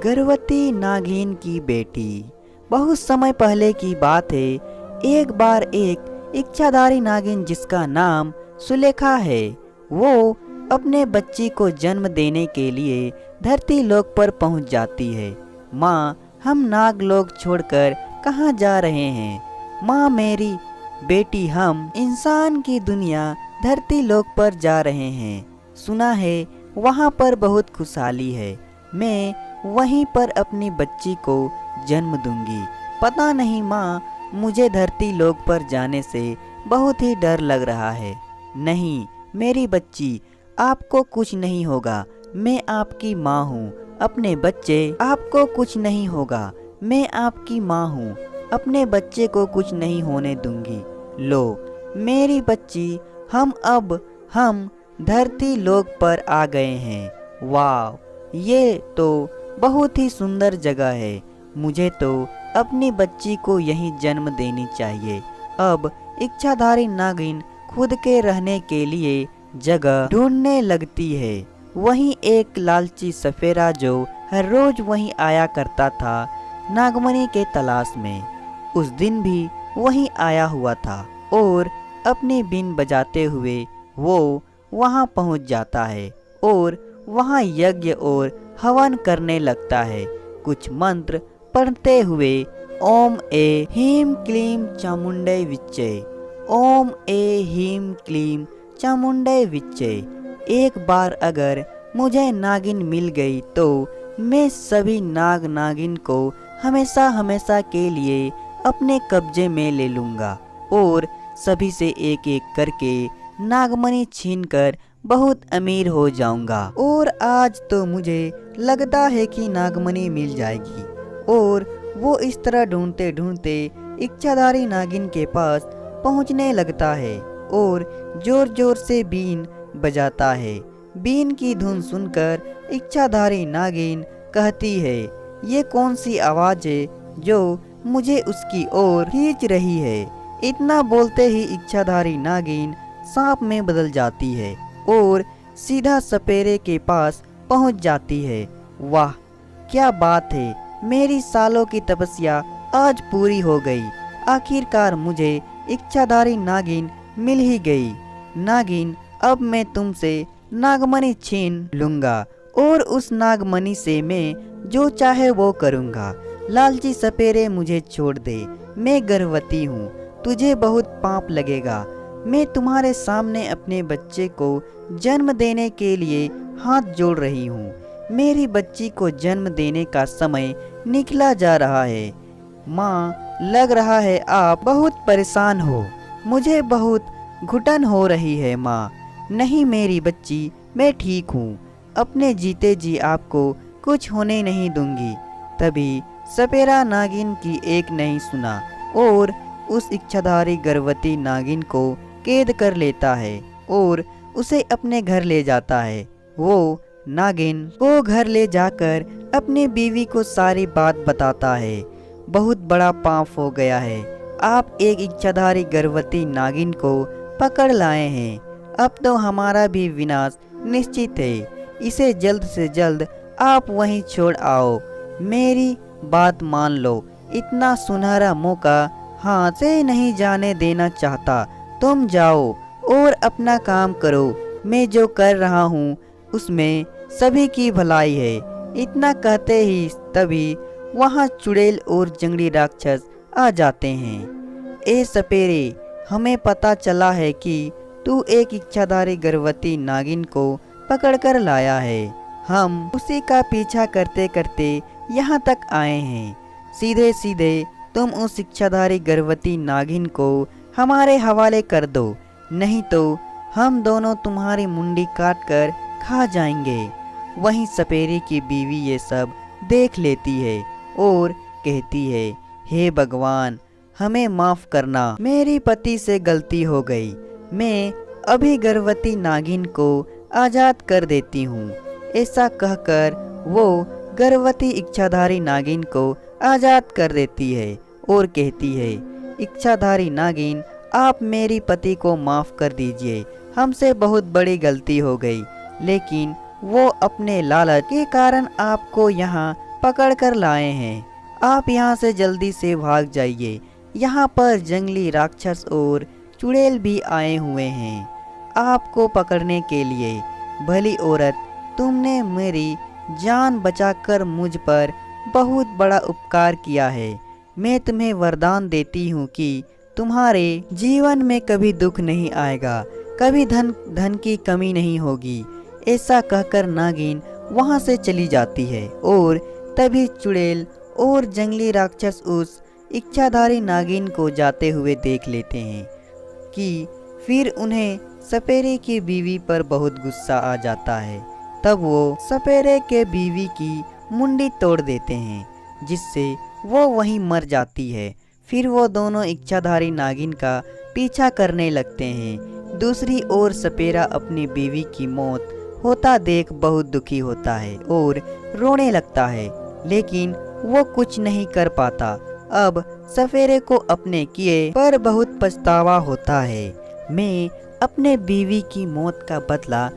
गर्भवती नागिन की बेटी। बहुत समय पहले की बात है। एक बार एक इच्छाधारी नागिन जिसका नाम सुलेखा है, वो अपने बच्ची को जन्म देने के लिए धरती लोक पर पहुंच जाती है। माँ, हम नाग लोक छोड़कर कहाँ जा रहे हैं? माँ मेरी बेटी, हम इंसान की दुनिया धरती लोक पर जा रहे हैं। सुना है वहाँ पर बहुत खुशहाली है। मैं वहीं पर अपनी बच्ची को जन्म दूंगी। पता नहीं माँ, मुझे धरती लोक पर जाने से बहुत ही डर लग रहा है। नहीं मेरी बच्ची, आपको कुछ नहीं होगा। मैं आपकी माँ हूँ। अपने बच्चे, आपको कुछ नहीं होगा। मैं आपकी माँ हूँ। अपने बच्चे को कुछ नहीं होने दूंगी। लो मेरी बच्ची, हम धरती लोक पर आ गए हैं। वाह, ये तो बहुत ही सुंदर जगह है। मुझे तो अपनी बच्ची को यहीं जन्म देनी चाहिए। अब इच्छाधारी नागिन खुद के रहने के लिए जगह ढूंढने लगती है। वहीं एक लालची सफेरा जो हर रोज वहीं आया करता था नागमणि के तलाश में, उस दिन भी वहीं आया हुआ था और अपनी बीन बजाते हुए वो वहां पहुंच जाता है और वहां यज्ञ और हवन करने लगता है। कुछ मंत्र पढ़ते हुए, ओम ए ह्रीं क्लीं चामुंडै विच्चे, ओम ए ह्रीं क्लीं चामुंडै विच्चे। एक बार अगर मुझे नागिन मिल गई तो मैं सभी नाग नागिन को हमेशा हमेशा के लिए अपने कब्जे में ले लूंगा और सभी से एक एक करके नागमणि छीनकर बहुत अमीर हो जाऊंगा। और आज तो मुझे लगता है कि नागमणि मिल जाएगी। और वो इस तरह ढूंढते ढूंढते इच्छाधारी नागिन के पास पहुंचने लगता है और जोर जोर से बीन बजाता है। बीन की धुन सुनकर इच्छाधारी नागिन कहती है, ये कौन सी आवाज है जो मुझे उसकी ओर खींच रही है? इतना बोलते ही इच्छाधारी नागिन सांप में बदल जाती है और सीधा सपेरे के पास पहुंच जाती है। वाह क्या बात है, मेरी सालों की तपस्या आज पूरी हो गई। आखिरकार मुझे इच्छाधारी नागिन मिल ही गई। नागिन, अब मैं तुमसे नागमणि छीन लूंगा और उस नागमणि से मैं जो चाहे वो करूंगा। लालची सपेरे, मुझे छोड़ दे। मैं गर्भवती हूँ, तुझे बहुत पाप लगेगा। मैं तुम्हारे सामने अपने बच्चे को जन्म देने के लिए हाथ जोड़ रही हूँ। मेरी बच्ची को जन्म देने का समय निकला जा रहा है। माँ, लग रहा है आप बहुत परेशान हो। मुझे बहुत घुटन हो रही है माँ। नहीं मेरी बच्ची, मैं ठीक हूँ। अपने जीते जी आपको कुछ होने नहीं दूंगी। तभी सपेरा नागिन की एक नहीं सुना और उस इच्छाधारी गर्भवती नागिन को कैद कर लेता है और उसे अपने घर ले जाता है। वो नागिन को घर ले जाकर अपनी बीवी को सारी बात बताता है। बहुत बड़ा पाप हो गया है। आप एक इच्छाधारी गर्भवती नागिन को पकड़ लाए हैं। अब तो हमारा भी विनाश निश्चित है। इसे जल्द से जल्द आप वहीं छोड़ आओ। मेरी बात मान लो। इतना सुनहरा मौका हाथ से नहीं जाने देना चाहता। तुम जाओ और अपना काम करो। मैं जो कर रहा हूँ उसमें सभी की भलाई है। इतना कहते ही तभी वहाँ चुड़ैल और जंगली राक्षस आ जाते हैं। ए सपेरे, हमें पता चला है कि तू एक इच्छाधारी गर्भवती नागिन को पकड़ कर लाया है। हम उसी का पीछा करते करते यहाँ तक आए हैं। सीधे सीधे तुम उस इच्छाधारी गर्भवती नागिन को हमारे हवाले कर दो, नहीं तो हम दोनों तुम्हारी मुंडी काट कर खा जाएंगे। वहीं सपेरे की बीवी ये सब देख लेती है और कहती है, हे भगवान, हमें माफ करना। मेरी पति से गलती हो गई। मैं अभी गर्भवती नागिन को आजाद कर देती हूँ। ऐसा कहकर वो गर्भवती इच्छाधारी नागिन को आजाद कर देती है और कहती है, इच्छाधारी नागिन, आप मेरी पति को माफ कर दीजिए। हमसे बहुत बड़ी गलती हो गई, लेकिन वो अपने लालच के कारण आपको यहाँ पकड़ कर लाए हैं। आप यहाँ से जल्दी से भाग जाइए, यहाँ पर जंगली राक्षस और चुड़ैल भी आए हुए हैं आपको पकड़ने के लिए। भली औरत, तुमने मेरी जान बचाकर मुझ पर बहुत बड़ा उपकार किया है। मैं तुम्हें वरदान देती हूँ कि तुम्हारे जीवन में कभी दुख नहीं आएगा, कभी धन की कमी नहीं होगी। ऐसा कहकर नागिन वहाँ से चली जाती है और तभी चुड़ैल और जंगली राक्षस उस इच्छाधारी नागिन को जाते हुए देख लेते हैं कि फिर उन्हें सपेरे की बीवी पर बहुत गुस्सा आ जाता है। तब वो सपेरे के बीवी की मुंडी तोड़ देते हैं, जिससे वो वहीं मर जाती है। फिर वो दोनों इच्छाधारी नागिन का पीछा करने लगते हैं। दूसरी ओर सपेरा अपनी बीवी की मौत होता देख बहुत दुखी होता है और रोने लगता है, लेकिन वो कुछ नहीं कर पाता। अब सपेरे को अपने किए पर बहुत पछतावा होता है। मैं अपने बीवी की मौत का बदला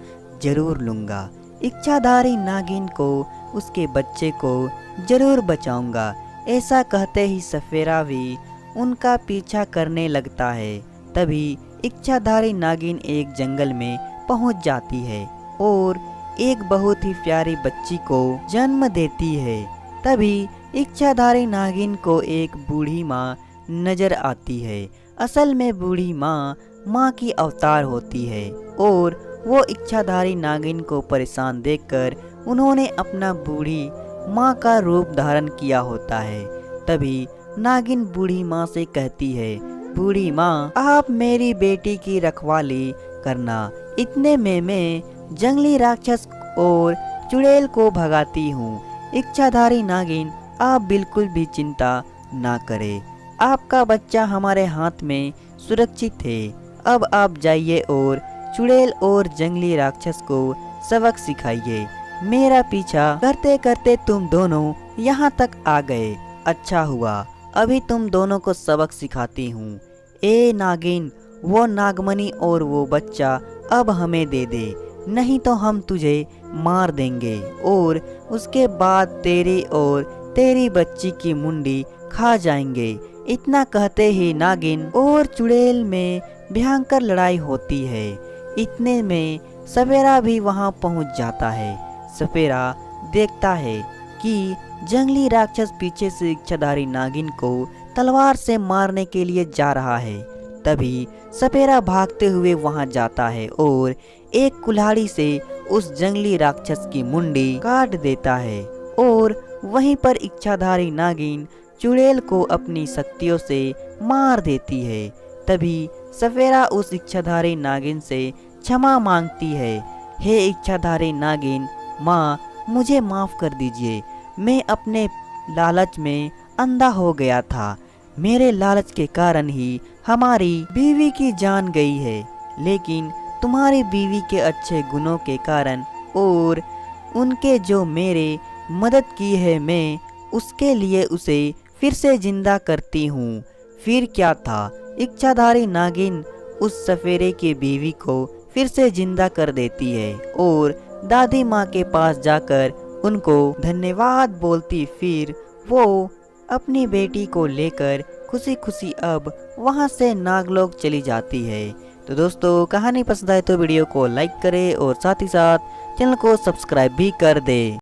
जरूर लूँगा। इच्छाधारी नागिन को, उसके बच्चे को जरूर बचाऊंगा। ऐसा कहते ही सपेरा भी उनका पीछा करने लगता है। तभी इच्छाधारी नागिन एक जंगल में पहुंच जाती है और एक बहुत ही प्यारी बच्ची को जन्म देती है। तभी इच्छाधारी नागिन को एक बूढ़ी माँ नजर आती है। असल में बूढ़ी माँ की अवतार होती है और वो इच्छाधारी नागिन को परेशान देखकर उन्होंने अपना बूढ़ी माँ का रूप धारण किया होता है। तभी नागिन बूढ़ी माँ से कहती है, बूढ़ी माँ, आप मेरी बेटी की रखवाली करना। इतने में मैं जंगली राक्षस और चुड़ैल को भगाती हूँ। इच्छाधारी नागिन, आप बिल्कुल भी चिंता ना करें, आपका बच्चा हमारे हाथ में सुरक्षित है। अब आप जाइए और चुड़ैल और जंगली राक्षस को सबक सिखाइए। मेरा पीछा करते करते तुम दोनों यहाँ तक आ गए। अच्छा हुआ, अभी तुम दोनों को सबक सिखाती हूँ। ए नागिन, वो नागमणि और वो बच्चा अब हमें दे दे, नहीं तो हम तुझे मार देंगे और उसके बाद तेरी और तेरी बच्ची की मुंडी खा जाएंगे। इतना कहते ही नागिन और चुड़ैल में भयंकर लड़ाई होती है। इतने में सपेरा भी वहां पहुंच जाता है। सपेरा देखता है कि जंगली राक्षस पीछे से इच्छाधारी नागिन को तलवार से मारने के लिए जा रहा है। तभी सपेरा भागते हुए वहां जाता है और एक कुल्हाड़ी से उस जंगली राक्षस की मुंडी काट देता है और वहीं पर इच्छाधारी नागिन चुड़ैल को अपनी शक्तियों से मार देती है। तभी सपेरा उस इच्छाधारी नागिन से क्षमा मांगती है। हे इच्छाधारी नागिन माँ, मुझे माफ कर दीजिए। मैं अपने लालच में अंधा हो गया था। मेरे लालच के कारण ही हमारी बीवी की जान गई है, लेकिन तुम्हारी बीवी के अच्छे गुणों के कारण और उनके जो मेरे मदद की है, मैं उसके लिए उसे फिर से जिंदा करती हूँ। फिर क्या था, इच्छाधारी नागिन उस सपेरे की बीवी को फिर से जिंदा कर देती है और दादी माँ के पास जाकर उनको धन्यवाद बोलती। फिर वो अपनी बेटी को लेकर खुशी खुशी अब वहाँ से नागलोक चली जाती है। तो दोस्तों, कहानी पसंद आए तो वीडियो को लाइक करें और साथ ही साथ चैनल को सब्सक्राइब भी कर दें।